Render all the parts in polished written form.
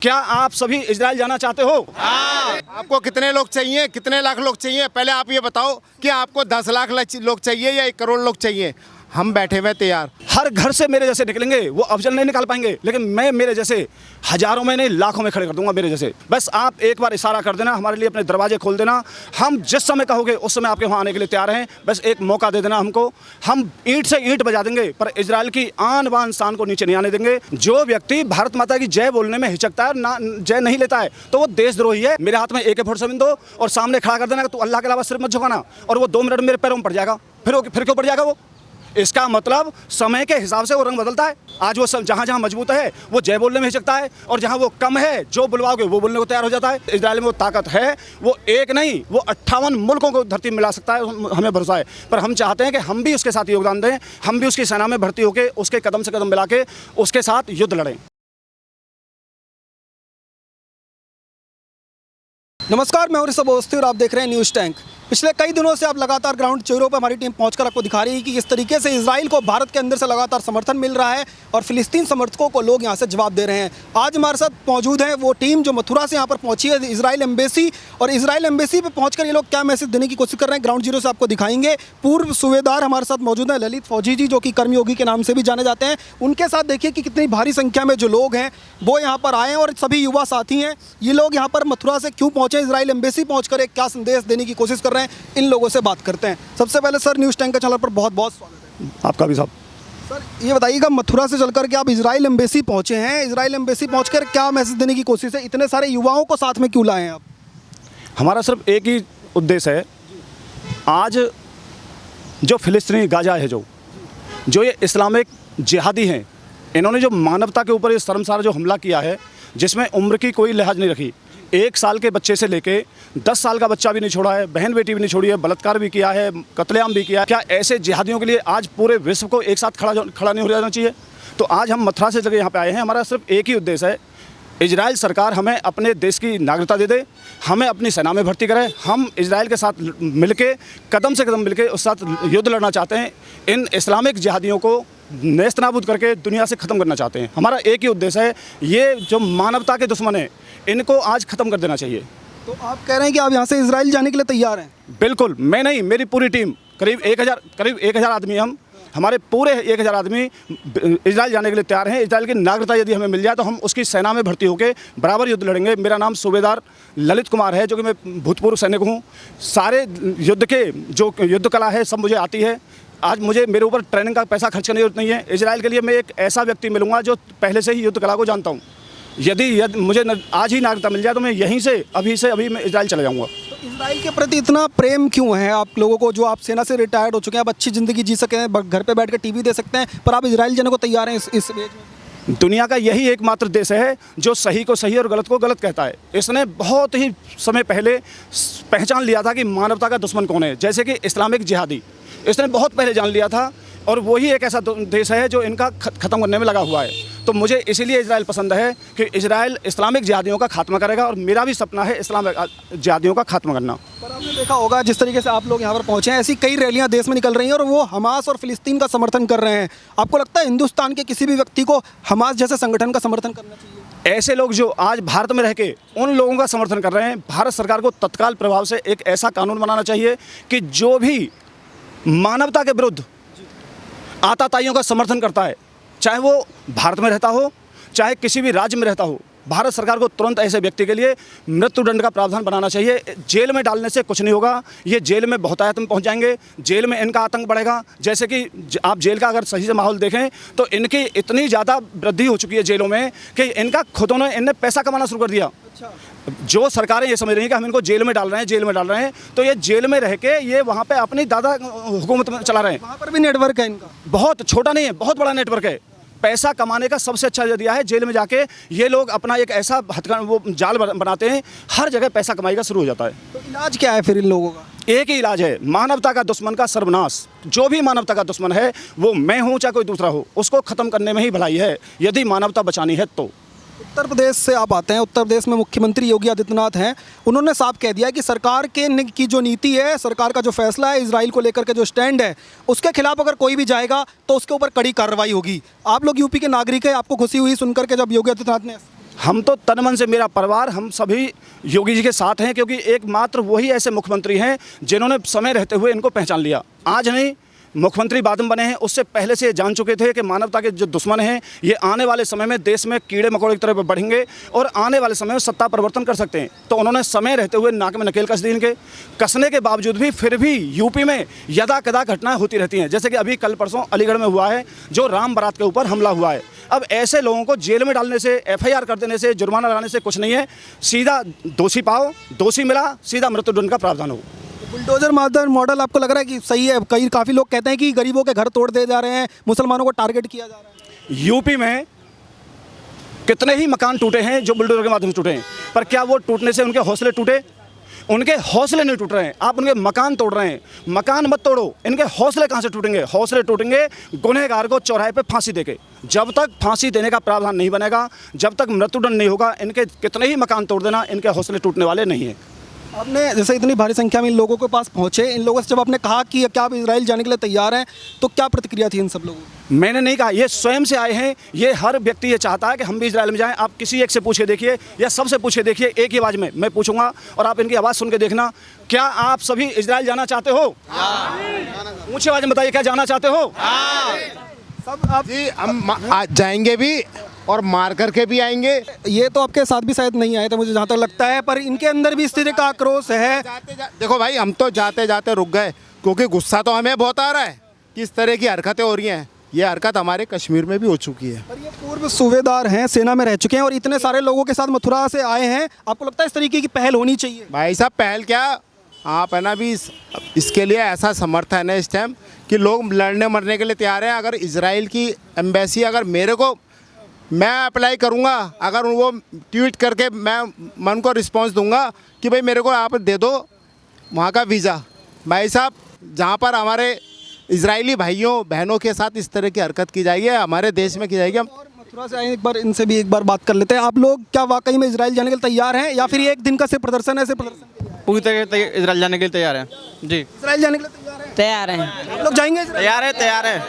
क्या आप सभी इजराइल जाना चाहते हो? आपको कितने लोग चाहिए, कितने लाख लोग चाहिए? पहले आप ये बताओ कि आपको 10 लाख लोग चाहिए या 1 करोड़ लोग चाहिए? हम बैठे हुए तैयार। हर घर से मेरे जैसे निकलेंगे, वो अफजल नहीं निकाल पाएंगे, लेकिन मैं मेरे जैसे हजारों में नहीं लाखों में खड़े कर दूंगा मेरे जैसे। बस आप एक बार इशारा कर देना, हमारे लिए अपने दरवाजे खोल देना। हम जिस समय कहोगे उस समय आपके वहाँ आने के लिए तैयार हैं। बस एक मौका दे देना हमको, हम ईंट से ईंट बजा देंगे, पर इजराइल की आन बान शान को नीचे नहीं आने देंगे। जो व्यक्ति भारत माता की जय बोलने में हिचकता है, ना जय नहीं लेता है, तो वो देशद्रोही है। मेरे हाथ में AK-47 दो और सामने खड़ा कर देना कि तू अल्लाह के अलावा सिर्फ मत झुकाना, और वो 2 मिनट मेरे पैरों में पड़ जाएगा। फिर क्यों पड़ जाएगा वो? इसका मतलब समय के हिसाब से वो रंग बदलता है। आज वो सब जहाँ जहाँ मजबूत है वो जय बोलने में हिचकता है, और जहाँ वो कम है जो बुलवाओगे वो बोलने को तैयार हो जाता है। इजराइल में वो ताकत है, वो एक नहीं, वो 58 मुल्कों को धरती मिला सकता है, हमें भरोसा है। पर हम चाहते हैं कि हम भी उसके साथ योगदान दें, हम भी उसकी सेना में भर्ती होकर उसके कदम से कदम मिला के उसके साथ युद्ध लड़ें। नमस्कार, मैं ऋषभ अवस्थी और आप देख रहे हैं न्यूज़ टैंक। पिछले कई दिनों से आप लगातार ग्राउंड चौरों पर हमारी टीम पहुंचकर आपको दिखा रही है कि किस तरीके से इजराइल को भारत के अंदर से लगातार समर्थन मिल रहा है और फिलिस्तीन समर्थकों को लोग यहां से जवाब दे रहे हैं। आज हमारे साथ मौजूद है वो टीम जो मथुरा से यहां पर पहुंची है, इजराइल एम्बेसी। और इजराइल एम्बेसी पर पहुंचकर ये लोग क्या मैसेज देने की कोशिश कर रहे हैं, ग्राउंड जीरो से आपको दिखाएंगे। पूर्व सूबेदार हमारे साथ मौजूद हैं, ललित फौजी जी, जो कि कर्मयोगी के नाम से भी जाने जाते हैं। उनके साथ देखिए कि कितनी भारी संख्या में जो लोग हैं वो यहाँ पर आए हैं, और सभी युवा साथी हैं। ये लोग यहाँ पर मथुरा से क्यों पहुँचे, इजराइल एम्बेसी पहुँचकर एक क्या संदेश देने की कोशिश कर रहे हैं, इन लोगों बात करते हैं। सबसे पहले सर, न्यूज़ टैंक के चैनल पर बहुत बहुत स्वागत है। आपका भी साहब। सर ये बताइएगा, मथुरा से चलकर के आप इजराइल एम्बेसी पहुंचे हैं, इजराइल एम्बेसी पहुंचकर क्या मैसेज देने की कोशिश है? इतने सारे युवाओं को साथ में क्यों लाए हैं आप? हमारा सिर्फ एक ही उद्देश्य है। आज जो फिलिस्तीनी गाजा है, जो ये इस्लामिक जिहादी हैं, इन्होंने जो मानवता के ऊपर ये शर्मसार जो हमला किया है, जिसमें उम्र की कोई लिहाज नहीं रखी। 1 साल के बच्चे से लेके 10 साल का बच्चा भी नहीं छोड़ा है, बहन बेटी भी नहीं छोड़ी है, बलात्कार भी किया है, कत्लेआम भी किया है। क्या ऐसे जिहादियों के लिए आज पूरे विश्व को एक साथ खड़ा नहीं हो जाना चाहिए? तो आज हम मथुरा से जगह यहाँ पे आए हैं। हमारा सिर्फ एक ही उद्देश्य है, इजराइल सरकार हमें अपने देश की नागरिकता दे दे, हमें अपनी सेना में भर्ती करे। हम इजराइल के साथ मिलके कदम से कदम मिलके उस साथ युद्ध लड़ना चाहते हैं। इन इस्लामिक जिहादियों को नेस्त नाबूद करके दुनिया से ख़त्म करना चाहते हैं। हमारा एक ही उद्देश्य है, ये जो मानवता के दुश्मन हैं इनको आज ख़त्म कर देना चाहिए। तो आप कह रहे हैं कि आप यहाँ से इजराइल जाने के लिए तैयार हैं? बिल्कुल, मैं नहीं, मेरी पूरी टीम, करीब 1000 आदमी, हमारे पूरे 1000 आदमी इजराइल जाने के लिए तैयार हैं। इजराइल की नागरिकता यदि हमें मिल जाए तो हम उसकी सेना में भर्ती होकर बराबर युद्ध लड़ेंगे। मेरा नाम सूबेदार ललित कुमार है, जो कि मैं भूतपूर्व सैनिक हूँ। सारे युद्ध के जो युद्ध कला है सब मुझे आती है। आज मुझे मेरे ऊपर ट्रेनिंग का पैसा खर्च करने की जरूरत नहीं है। इजराइल के लिए मैं एक ऐसा व्यक्ति मिलूंगा जो पहले से ही युद्ध कला को जानता हूँ। यदि मुझे आज ही नागरिकता मिल जाए तो मैं यहीं से अभी मैं इजराइल चला जाऊँगा। तो इजराइल के प्रति इतना प्रेम क्यों है आप लोगों को, जो आप सेना से रिटायर्ड हो चुके हैं, आप अच्छी ज़िंदगी जी सकें, घर पे बैठ कर टीवी दे सकते हैं, पर आप इजराइल जाने को तैयार हैं इस एज में? दुनिया का यही एकमात्र देश है जो सही को सही और गलत को गलत कहता है। इसने बहुत ही समय पहले पहचान लिया था कि मानवता का दुश्मन कौन है, जैसे कि इस्लामिक जिहादी। इसने बहुत पहले जान लिया था, और वही एक ऐसा देश है जो इनका ख़त्म करने में लगा हुआ है। तो मुझे इसीलिए इजराइल पसंद है कि इजराइल इस्लामिक जिहादियों का खात्मा करेगा, और मेरा भी सपना है इस्लामिक जिहादियों का खात्मा करना। पर आपने देखा होगा जिस तरीके से आप लोग यहाँ पर पहुँचे हैं, ऐसी कई रैलियाँ देश में निकल रही हैं और वो हमास और फिलिस्तीन का समर्थन कर रहे हैं। आपको लगता है हिंदुस्तान के किसी भी व्यक्ति को हमास जैसे संगठन का समर्थन करना चाहिए? ऐसे लोग जो आज भारत में रह के उन लोगों का समर्थन कर रहे हैं, भारत सरकार को तत्काल प्रभाव से एक ऐसा कानून बनाना चाहिए कि जो भी मानवता के विरुद्ध आतताइयों का समर्थन करता है, चाहे वो भारत में रहता हो चाहे किसी भी राज्य में रहता हो, भारत सरकार को तुरंत ऐसे व्यक्ति के लिए मृत्युदंड का प्रावधान बनाना चाहिए। जेल में डालने से कुछ नहीं होगा, ये जेल में बहुतायत में पहुंच जाएंगे, जेल में इनका आतंक बढ़ेगा। जैसे कि आप जेल का अगर सही से माहौल देखें तो इनकी इतनी ज़्यादा वृद्धि हो चुकी है जेलों में कि इनका खुद इनने पैसा कमाना शुरू कर दिया। जो सरकारें ये समझ रही हैं कि हम इनको जेल में डाल रहे हैं, तो ये जेल में रह के ये वहाँ पे अपनी दादा हुकूमत में चला रहे हैं। वहाँ पर भी नेटवर्क है इनका, बहुत छोटा नहीं है, बहुत बड़ा नेटवर्क है। पैसा कमाने का सबसे अच्छा जरिया है जेल में जाके ये लोग अपना एक ऐसा वो जाल बनाते हैं, हर जगह पैसा कमाई का शुरू हो जाता है। तो इलाज क्या है फिर इन लोगों का? एक ही इलाज है, मानवता का दुश्मन का सर्वनाश। जो भी मानवता का दुश्मन है, वो मैं हूँ चाहे कोई दूसरा हो, उसको ख़त्म करने में ही भलाई है, यदि मानवता बचानी है तो। उत्तर प्रदेश से आप आते हैं, उत्तर प्रदेश में मुख्यमंत्री योगी आदित्यनाथ हैं। उन्होंने साफ कह दिया कि सरकार की जो नीति है, सरकार का जो फैसला है, इजराइल को लेकर के जो स्टैंड है, उसके खिलाफ अगर कोई भी जाएगा तो उसके ऊपर कड़ी कार्रवाई होगी। आप लोग यूपी के नागरिक हैं, आपको खुशी हुई सुनकर के जब योगी आदित्यनाथ ने हम तो तन मन से, मेरा परिवार, हम सभी योगी जी के साथ हैं, क्योंकि एकमात्र वही ऐसे मुख्यमंत्री हैं जिन्होंने समय रहते हुए इनको पहचान लिया। आज नहीं, मुख्यमंत्री बाद में बने हैं, उससे पहले से जान चुके थे कि मानवता के जो दुश्मन हैं ये आने वाले समय में देश में कीड़े मकोड़े की तरफ बढ़ेंगे और आने वाले समय में सत्ता परिवर्तन कर सकते हैं। तो उन्होंने समय रहते हुए नाक में नकेल कस दी इनके। कसने के बावजूद भी फिर भी यूपी में यदा कदा घटनाएं होती रहती हैं, जैसे कि अभी कल परसों अलीगढ़ में हुआ है जो राम बारात के ऊपर हमला हुआ है। अब ऐसे लोगों को जेल में डालने से, FIR कर देने से, जुर्माना लगाने से कुछ नहीं है। सीधा दोषी पाओ, दोषी मिला, सीधा मृत्युदंड का प्रावधान हो। बुलडोजर मॉडल आपको लग रहा है कि सही है? काफ़ी लोग कहते हैं कि गरीबों के घर तोड़ दे जा रहे हैं, मुसलमानों को टारगेट किया जा रहा है। यूपी में कितने ही मकान टूटे हैं जो बुलडोजर के माध्यम से टूटे हैं, पर क्या वो टूटने से उनके हौसले टूटे? उनके हौसले नहीं टूट रहे हैं, आप उनके मकान तोड़ रहे हैं। मकान मत तोड़ो, इनके हौसले कहाँ से टूटेंगे? हौसले टूटेंगे गुनहगार को चौराहे पे फांसी देके। जब तक फांसी देने का प्रावधान नहीं बनेगा, जब तक मृत्युदंड नहीं होगा, इनके कितने ही मकान तोड़ देना, इनके हौसले टूटने वाले नहीं हैं। आपने जैसे इतनी भारी संख्या में इन लोगों के पास पहुंचे, इन लोगों से जब आपने कहा कि क्या आप इजराइल जाने के लिए तैयार हैं, तो क्या प्रतिक्रिया थी इन सब लोगों की? मैंने नहीं कहा, ये स्वयं से आए हैं। ये हर व्यक्ति ये चाहता है कि हम भी इजराइल में जाएं। आप किसी एक से पूछे देखिए या सबसे पूछे देखिए, एक ही आवाज़ में मैं पूछूंगा और आप इनकी आवाज़ सुन के देखना, क्या आप सभी इजराइल जाना चाहते हो? ऊंची आवाज़ में बताइए, क्या जाना चाहते हो? सब आप जी हम आज जाएंगे भी और मार करके भी आएंगे। ये तो आपके साथ भी शायद नहीं आए थे मुझे जहाँ तक लगता है, पर इनके अंदर भी इस तरह का आक्रोश है। देखो भाई, हम तो जाते जाते रुक गए क्योंकि गुस्सा तो हमें बहुत आ रहा है कि इस तरह की हरकतें हो रही हैं। ये हरकत हमारे कश्मीर में भी हो चुकी है। पर ये पूर्व सूबेदार हैं, सेना में रह चुके हैं और इतने सारे लोगों के साथ मथुरा से आए हैं। आपको लगता है इस तरीके की पहल होनी चाहिए? भाई साहब, पहल क्या, आप है ना भी इसके लिए ऐसा समर्थन है इस टाइम कि लोग लड़ने मरने के लिए तैयार हैं। अगर इजराइल की एम्बेसी, अगर मेरे को, मैं अप्लाई करूंगा, अगर वो ट्वीट करके मैं उनको रिस्पांस दूंगा कि भाई मेरे को आप दे दो वहाँ का वीज़ा। भाई साहब, जहाँ पर हमारे इजरायली भाइयों बहनों के साथ इस तरह की हरकत की जाएगी, हमारे देश में की जाएगी। हम मथुरा से आए, एक बार इनसे भी एक बार बात कर लेते हैं। आप लोग क्या वाकई में इजराइल जाने के लिए तैयार हैं या फिर ये एक दिन का सिर्फ प्रदर्शन है? सिर्फ प्रदर्शन? पूरी तरह इजराइल जाने के लिए तैयार हैं जी। इजराइल जाने के लिए तैयार हैं? तैयार हैं। आप लोग जाएंगे इजराइल? तैयार है।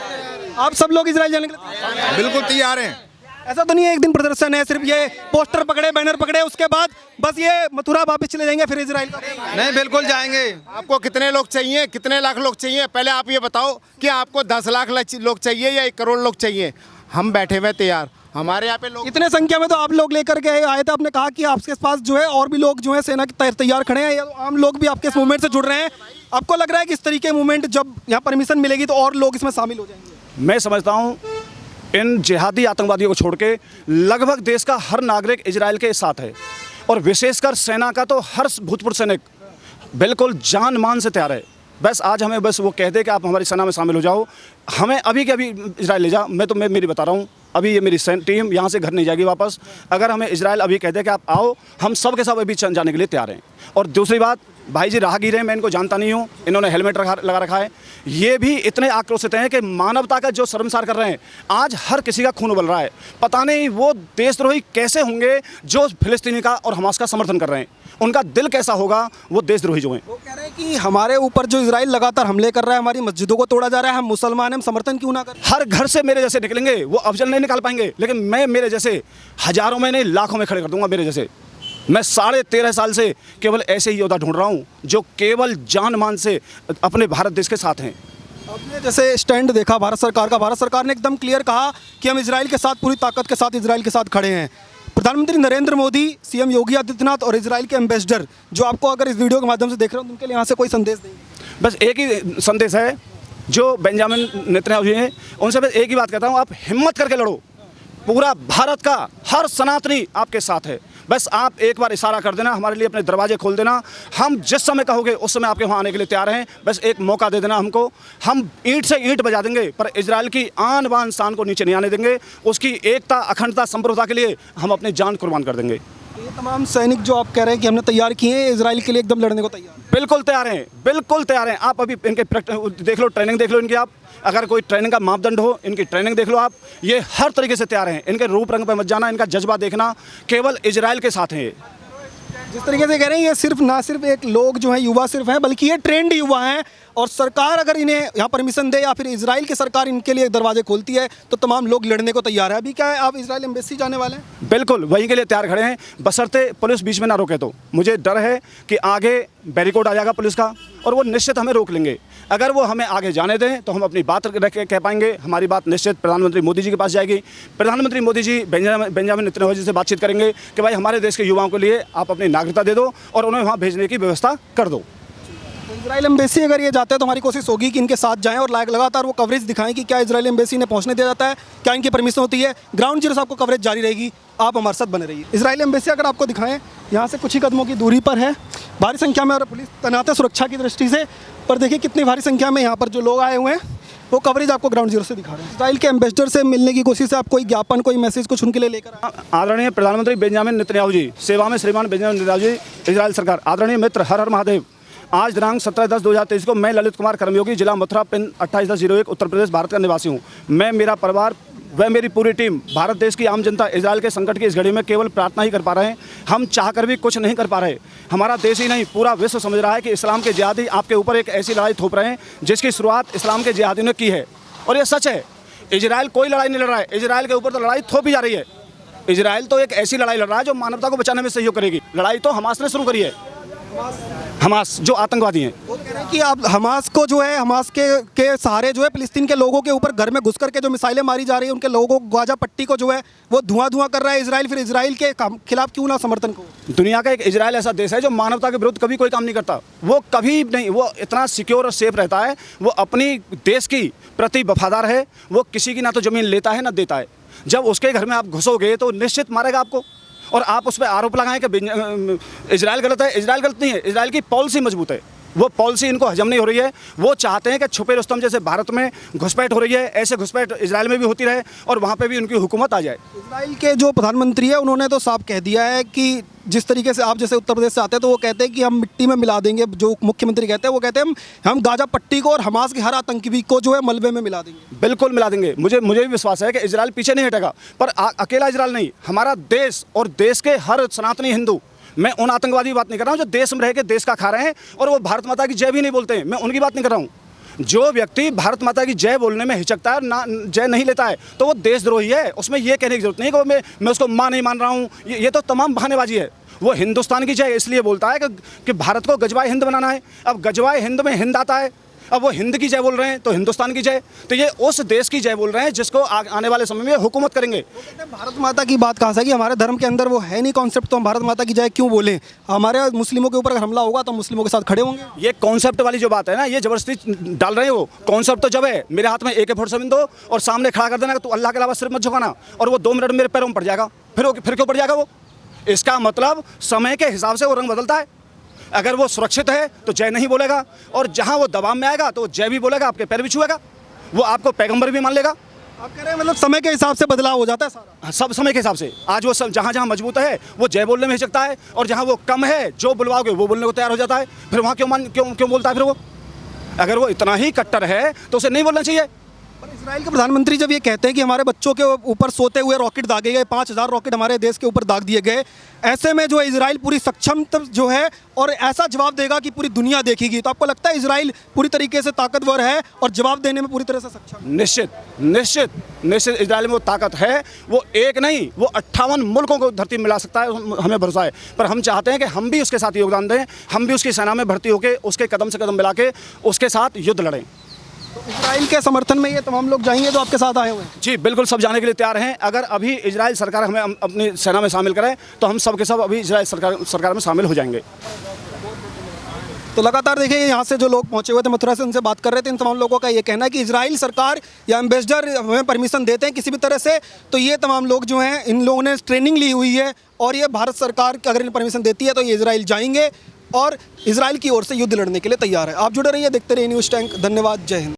आप सब लोग इजराइल जाने के लिए तैयार हैं? बिल्कुल तैयार हैं। ऐसा तो नहीं है एक दिन प्रदर्शन है, सिर्फ ये पोस्टर पकड़े, बैनर पकड़े, उसके बाद बस ये मथुरा वापस चले जाएंगे फिर इजराइल का? नहीं, बिल्कुल जाएंगे। आपको कितने लोग चाहिए, कितने लाख लोग चाहिए? पहले आप ये बताओ कि आपको 10 लाख लोग चाहिए या 1 करोड़ लोग चाहिए? हम बैठे हुए तैयार। हमारे यहाँ पे लोग इतने संख्या में तो आप लोग लेकर के आए थे। आपने कहा कि आपके पास जो है और भी लोग जो है सेना की तैयार खड़े हैं, या आम लोग भी आपके इस मूवमेंट से जुड़ रहे हैं। आपको लग रहा है कि इस तरीके मूवमेंट जब यहाँ परमिशन मिलेगी तो और लोग इसमें शामिल हो जाएंगे? मैं समझता हूँ इन जिहादी आतंकवादियों को छोड़ के लगभग देश का हर नागरिक इजराइल के साथ है, और विशेषकर सेना का तो हर भूतपूर्व सैनिक बिल्कुल जान मान से तैयार है। बस आज हमें बस वो कह दे कि आप हमारी सेना में शामिल हो जाओ, हमें अभी के अभी इजराइल ले जा। मैं मेरी बता रहा हूँ, अभी ये मेरी टीम यहाँ से घर नहीं जाएगी वापस। अगर हमें इजराइल अभी कह दे कि आप आओ, हम सब के सब अभी जाने के लिए तैयार हैं। और दूसरी बात, भाई जी राहगीर हैं, मैं इनको जानता नहीं हूँ, इन्होंने हेलमेट लगा रखा है। ये भी इतने आक्रोशित हैं कि मानवता का जो शर्मसार कर रहे हैं। आज हर किसी का खून उबल रहा है। पता नहीं वो देशद्रोही कैसे होंगे जो फिलिस्तीनी का और हमास का समर्थन कर रहे हैं। उनका दिल कैसा होगा वो देशद्रोही जो हैं। वो कह रहे हैं कि हमारे ऊपर जो इजराइल लगातार हमले कर रहा है, हमारी मस्जिदों को तोड़ा जा रहा है, हम मुसलमान हैं, हम समर्थन क्यों ना करें? हर घर से मेरे जैसे निकलेंगे, वो अफजल नहीं निकाल पाएंगे, लेकिन मैं मेरे जैसे हजारों में नहीं लाखों में खड़े कर दूंगा मेरे जैसे। मैं 13.5 साल से केवल ऐसे ही योद्धा ढूंढ रहा हूँ जो केवल जान मान से अपने भारत देश के साथ हैं। आपने जैसे स्टैंड देखा भारत सरकार का, भारत सरकार ने एकदम क्लियर कहा कि हम इजराइल के साथ पूरी ताकत के साथ इजराइल के साथ खड़े हैं। प्रधानमंत्री नरेंद्र मोदी, सीएम योगी आदित्यनाथ और इजराइल के एम्बेसडर जो आपको अगर इस वीडियो के माध्यम से देख रहे हो, उनके लिए यहाँ से कोई संदेश देंगे? बस एक ही संदेश है जो बेंजामिन नेतन्याहू जी हैं, उनसे बस एक ही बात कहता हूँ, आप हिम्मत करके लड़ो। पूरा भारत का हर सनातनी आपके साथ है। बस आप एक बार इशारा कर देना, हमारे लिए अपने दरवाजे खोल देना। हम जिस समय कहोगे उस समय आपके वहाँ आने के लिए तैयार हैं। बस एक मौका दे देना हमको, हम ईंट से ईंट बजा देंगे, पर इजराइल की आन बान शान को नीचे नहीं आने देंगे। उसकी एकता, अखंडता, संप्रभुता के लिए हम अपनी जान कुर्बान कर देंगे। ये तमाम सैनिक जो आप कह रहे हैं कि हमने तैयार किए हैं, इजराइल के लिए एकदम लड़ने को तैयार हैं? बिल्कुल तैयार हैं, बिल्कुल तैयार हैं। आप अभी इनके देख लो, ट्रेनिंग देख लो इनकी। आप अगर कोई ट्रेनिंग का मापदंड हो, इनकी ट्रेनिंग देख लो आप। ये हर तरीके से तैयार हैं। इनके रूप रंग पर मत जाना, इनका जज्बा देखना, केवल इजराइल के साथ हैं। जिस तरीके से कह रहे हैं, ये सिर्फ ना सिर्फ एक लोग जो हैं युवा सिर्फ हैं, बल्कि ये ट्रेंड युवा हैं और सरकार अगर इन्हें यहाँ परमिशन दे या फिर इजराइल की सरकार इनके लिए दरवाजे खोलती है तो तमाम लोग लड़ने को तैयार है। अभी क्या है, आप इजराइल एम्बेसी जाने वाले हैं? बिल्कुल वहीं के लिए तैयार खड़े हैं, बशर्ते पुलिस बीच में ना रोके। तो मुझे डर है कि आगे बैरिकोड आ जाएगा पुलिस का और वो निश्चित हमें रोक लेंगे। अगर वो हमें आगे जाने दें तो हम अपनी बात रख के कह पाएंगे, हमारी बात निश्चित प्रधानमंत्री मोदी जी के पास जाएगी। प्रधानमंत्री मोदी जी बेंजामिन नेतन्याहू जी से बातचीत करेंगे कि भाई हमारे देश के युवाओं के लिए आप अपनी नागरिकता दे दो और उन्हें वहाँ भेजने की व्यवस्था कर दो। इजराइल एम्बेसी अगर ये जाते हैं तो हमारी कोशिश होगी कि इनके साथ जाएं और लगातार वो कवरेज दिखाएं कि क्या इजराइल एम्बेसी ने पहुंचने दिया जाता है, क्या इनकी परमिशन होती है। ग्राउंड जीरो से आपको कवरेज जारी रहेगी, आप हमारे साथ बने रहिए। इजराइल एम्बेसी अगर आपको दिखाएं, यहाँ से कुछ ही कदमों की दूरी पर है, भारी संख्या में और पुलिस तैनात है सुरक्षा की दृष्टि से। पर देखिए कितनी भारी संख्या में यहाँ पर जो लोग आए हुए हैं वो कवरेज आपको ग्राउंड जीरो से दिखा रहे हैं। इजराइल के एम्बेसडर से मिलने की कोशिश है, आप कोई ज्ञापन, कोई मैसेज कुछ उनके लिए लेकर आए? आदरणीय प्रधानमंत्री बेंजामिन नेतन्याहू जी, सेवा में श्रीमान बेंजामिन नेतन्याहू जी, इजराइल सरकार। आदरणीय मित्र, हर हर महादेव। आज दिनांक 17/10/2023 को मैं ललित कुमार कर्मयोगी, जिला मथुरा, पिन 28/01, उत्तर प्रदेश, भारत का निवासी हूँ। मैं, मेरा परिवार व मेरी पूरी टीम, भारत देश की आम जनता इजराइल के संकट की इस घड़ी में केवल प्रार्थना ही कर पा रहे हैं। हम चाहकर भी कुछ नहीं कर पा रहे। हमारा देश ही नहीं, पूरा विश्व समझ रहा है कि इस्लाम के जिहादी आपके ऊपर एक ऐसी लड़ाई थोप रहे हैं जिसकी शुरुआत इस्लाम के जिहादियों ने की है। और ये सच है, इजराइल कोई लड़ाई नहीं लड़ रहा है, इजराइल के ऊपर तो लड़ाई थोपी जा रही है। इजराइल तो एक ऐसी लड़ाई लड़ रहा है जो मानवता को बचाने में सहयोग करेगी। लड़ाई तो हमास ने शुरू करी है, हमास जो आतंकवादी हैं। वो कह रहे हैं कि आप हमास को जो है, हमास के सहारे जो है फिलिस्तीन के लोगों के ऊपर घर में घुस करके जो मिसाइलें मारी जा रही है, उनके लोगों को, गाजा पट्टी को जो है वो धुआं कर रहा है इजराइल। फिर इजराइल के खिलाफ क्यों ना समर्थन को? दुनिया का एक इजराइल ऐसा देश है जो मानवता के विरुद्ध कभी कोई काम नहीं करता। वो कभी नहीं, वो इतना सिक्योर और सेफ रहता है। वो अपनी देश की प्रति वफादार है। वो किसी की ना तो ज़मीन लेता है ना देता है। जब उसके घर में आप घुसोगे तो निश्चित मारेगा आपको। और आप उस पर आरोप लगाएं कि इजराइल गलत है। इजराइल गलत नहीं है, इजराइल की पॉलिसी मजबूत है। वो पॉलिसी इनको हजम नहीं हो रही है। वो चाहते हैं कि छुपे रुस्तम जैसे भारत में घुसपैठ हो रही है, ऐसे घुसपैठ इजराइल में भी होती रहे और वहाँ पे भी उनकी हुकूमत आ जाए। इजराइल के जो प्रधानमंत्री है उन्होंने तो साफ कह दिया है कि जिस तरीके से आप जैसे उत्तर प्रदेश से आते हैं तो वो कहते हैं कि हम मिट्टी में मिला देंगे। जो मुख्यमंत्री कहते हैं वो कहते हैं हम गाजा पट्टी को और हमास के हर आतंकी को जो है मलबे में मिला देंगे। बिल्कुल मिला देंगे। मुझे भी विश्वास है कि इजराइल पीछे नहीं हटेगा। पर अकेला इजराइल नहीं, हमारा देश और देश के हर सनातनी हिंदू, मैं उन आतंकवादी की बात नहीं कर रहा हूँ जो देश में रह के देश का खा रहे हैं और वो भारत माता की जय भी नहीं बोलते हैं। मैं उनकी बात नहीं कर रहा हूँ। जो व्यक्ति भारत माता की जय बोलने में हिचकता है, ना जय नहीं लेता है, तो वो देशद्रोही है। उसमें ये कहने की जरूरत नहीं कि मैं उसको माँ नहीं मान रहा हूँ। ये तो तमाम बहानेबाजी है। वो हिंदुस्तान की जय इसलिए बोलता है कि भारत को गजवाए हिंद बनाना है। अब गजवाए हिंद में हिंद आता है, अब वो हिंद की जय बोल रहे हैं तो हिंदुस्तान की जय, तो ये उस देश की जय बोल रहे हैं जिसको आने वाले समय में हुकूमत करेंगे। भारत माता की बात कहाँ से कि हमारे धर्म के अंदर वो है नहीं कॉन्सेप्ट, तो हम भारत माता की जय क्यों बोलें? हमारे मुस्लिमों के ऊपर अगर हमला होगा तो मुस्लिमों के साथ खड़े होंगे। ये कॉन्सेप्ट वाली जो बात है ना, ये जबरदस्ती डाल रहे हैं। वो कॉन्सेप्ट तो जब है मेरे हाथ में AK-47 दो और सामने खड़ा कर देना कि तू अल्लाह के अलावा सिर मत झुकाना, और वो 2 मिनट मेरे पैरों में पड़ जाएगा, फिर क्यों पड़ जाएगा वो? इसका मतलब समय के हिसाब से वो रंग बदलता है। अगर वो सुरक्षित है तो जय नहीं बोलेगा, और जहां वो दबाव में आएगा तो जय भी बोलेगा, आपके पैर भी छुएगा, वो आपको पैगंबर भी मान लेगा। आप कह रहे हैं मतलब समय के हिसाब से बदलाव हो जाता है सारा? सब समय के हिसाब से। आज वो सब जहाँ मजबूत है वो जय बोलने में हिचकता है, और जहाँ वो कम है जो बुलवाओगे वो बोलने को तैयार हो जाता है। फिर वहाँ क्यों बोलता है फिर वो? अगर वो इतना ही कट्टर है तो उसे नहीं बोलना चाहिए। पर इजराइल के प्रधानमंत्री जब ये कहते हैं कि हमारे बच्चों के ऊपर सोते हुए रॉकेट दागे गए, 5000 रॉकेट हमारे देश के ऊपर दाग दिए गए, ऐसे में जो इजराइल पूरी सक्षम जो है और ऐसा जवाब देगा कि पूरी दुनिया देखेगी, तो आपको लगता है इजराइल पूरी तरीके से ताकतवर है और जवाब देने में पूरी तरह से सक्षम है? निश्चित इजराइल में वो ताकत है। वो एक नहीं, वो 58 मुल्कों को धरती मिला सकता है, हमें भरोसा है। पर हम चाहते हैं कि हम भी उसके साथ योगदान दें, हम भी उसकी सेना में भर्ती होकर उसके कदम से कदम मिला के उसके साथ युद्ध लड़ें। तो इजराइल के समर्थन में ये तमाम लोग जाएंगे जो आपके साथ आए हुए हैं? जी बिल्कुल, सब जाने के लिए तैयार हैं। अगर अभी इजराइल सरकार हमें अपनी सेना में शामिल करे तो हम सब के सब अभी इजराइल सरकार में शामिल हो जाएंगे। तो लगातार देखिए यहाँ से जो लोग पहुँचे हुए थे मथुरा से, उनसे बात कर रहे थे। इन तमाम लोगों का ये कहना है कि इजराइल सरकार या एम्बेसडर हमें परमिशन देते हैं किसी भी तरह से, तो ये तमाम लोग जो हैं इन लोगों ने ट्रेनिंग ली हुई है और ये भारत सरकार अगर इन्हें परमिशन देती है तो ये इजराइल जाएंगे और इजराइल की ओर से युद्ध लड़ने के लिए तैयार है। आप जुड़े रहिए, देखते रहिए न्यूज़ टैंक। धन्यवाद, जय हिंद।